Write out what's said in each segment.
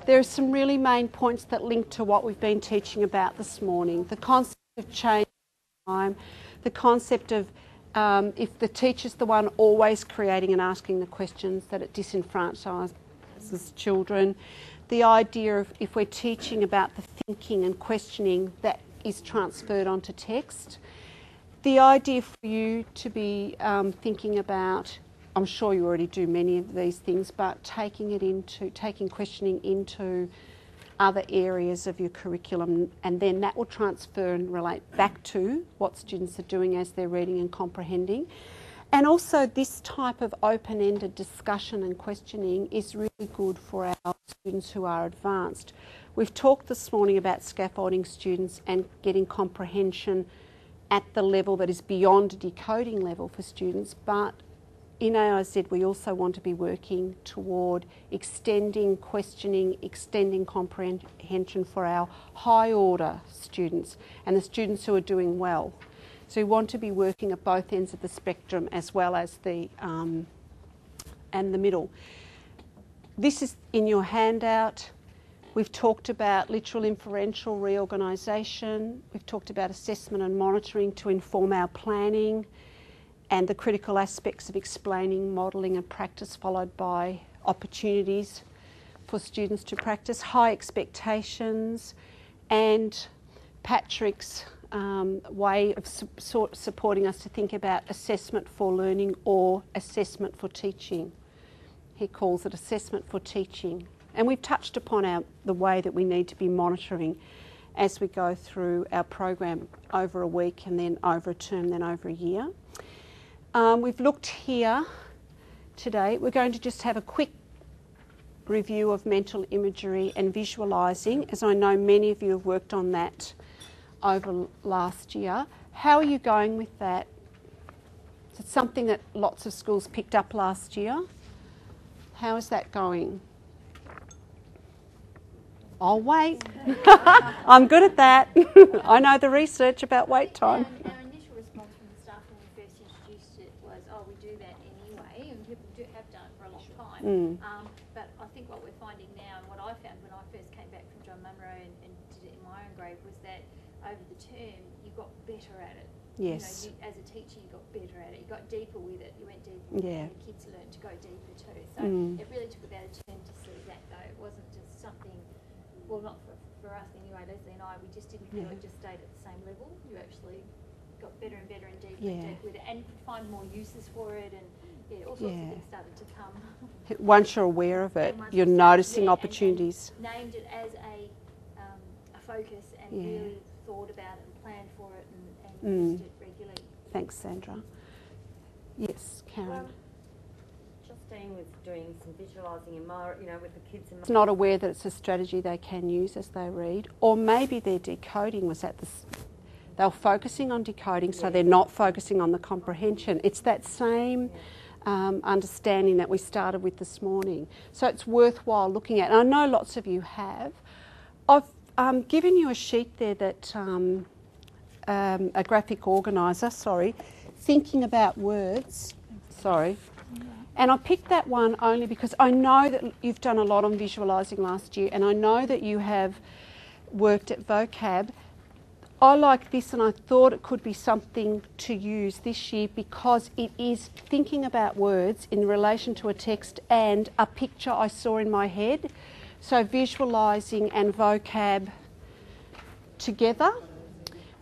There are some really main points that link to what we've been teaching about this morning. The concept of change time, the concept of if the teacher's the one always creating and asking the questions, that it disenfranchises children. The idea of if we're teaching about the thinking and questioning that is transferred onto text. The idea for you to be thinking about, I'm sure you already do many of these things, but taking questioning into other areas of your curriculum, and then that will transfer and relate back to what students are doing as they're reading and comprehending. And also this type of open-ended discussion and questioning is really good for our students who are advanced. We've talked this morning about scaffolding students and getting comprehension at the level that is beyond a decoding level for students, but in AIZ we also want to be working toward extending questioning, extending comprehension for our high order students and the students who are doing well. So we want to be working at both ends of the spectrum as well as the and the middle. This is in your handout. We've talked about literal inferential reorganisation. We've talked about assessment and monitoring to inform our planning, and the critical aspects of explaining, modelling and practice, followed by opportunities for students to practice, high expectations, and Patrick's way of supporting us to think about assessment for learning or assessment for teaching. He calls it assessment for teaching. And we've touched upon the way that we need to be monitoring as we go through our program over a week and then over a term, then over a year. We've looked here today. We're going to just have a quick review of mental imagery and visualising, as I know many of you have worked on that over last year. How are you going with that? Is it something that lots of schools picked up last year? How is that going? I'll wait. I'm good at that. I know the research about wait time. Our initial response from the staff when we first introduced it was, oh, we do that anyway, and people have done it for a long time. But I think what we're finding now, and what I found when I first came back from John Munro and did it in my own grade, was that over the term you got better at it. Yes. You know, as a teacher, you got better at it. You got deeper with it. You went deeper with it, and the kids learned to go deeper too. So it really took about a term to see that, though. It wasn't just something. Well, not for us anyway, Leslie and I, we just didn't feel it just stayed at the same level. You actually got better and better and deeper and deeper with it, and find more uses for it, and all sorts of things started to come. Once you're aware of it, you're noticing opportunities. And named it as a focus and really thought about it and planned for it and used it regularly. Thanks, Sandra. Yes, Karen. Staying with doing some visualising in my, with the kids. It's not aware that it's a strategy they can use as they read, or maybe their decoding was they were focusing on decoding, so they're not focusing on the comprehension. It's that same understanding that we started with this morning. So it's worthwhile looking at. And I know lots of you have. I've given you a sheet there that a graphic organiser, thinking about words, And I picked that one only because I know that you've done a lot on visualising last year, and I know that you have worked at vocab. I like this, and I thought it could be something to use this year because it is thinking about words in relation to a text and a picture I saw in my head. So visualising and vocab together,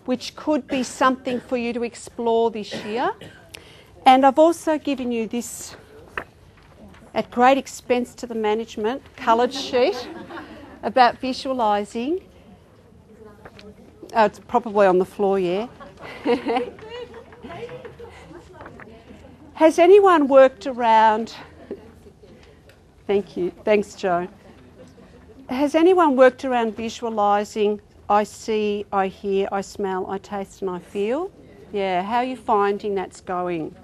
which could be something for you to explore this year. And I've also given you this, at great expense to the management, coloured sheet about visualising. Oh, it's probably on the floor, yeah. Has anyone worked around... Thank you. Thanks, Joe. Has anyone worked around visualising I see, I hear, I smell, I taste and I feel? Yeah, how are you finding that's going?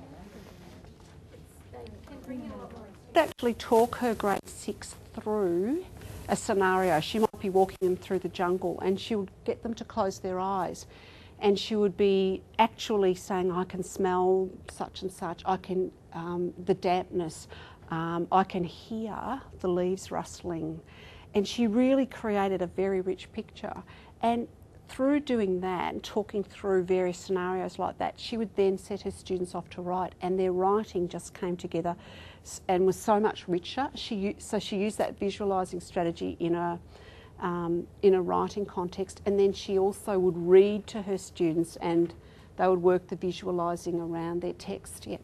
Actually talk her grade 6 through a scenario. She might be walking them through the jungle and she would get them to close their eyes, and she would be actually saying, I can smell such and such, I can, the dampness, I can hear the leaves rustling. And she really created a very rich picture. And through doing that and talking through various scenarios like that, she would then set her students off to write, and their writing just came together and was so much richer. So she used that visualising strategy in a writing context, and then she also would read to her students and they would work the visualising around their text. Yeah.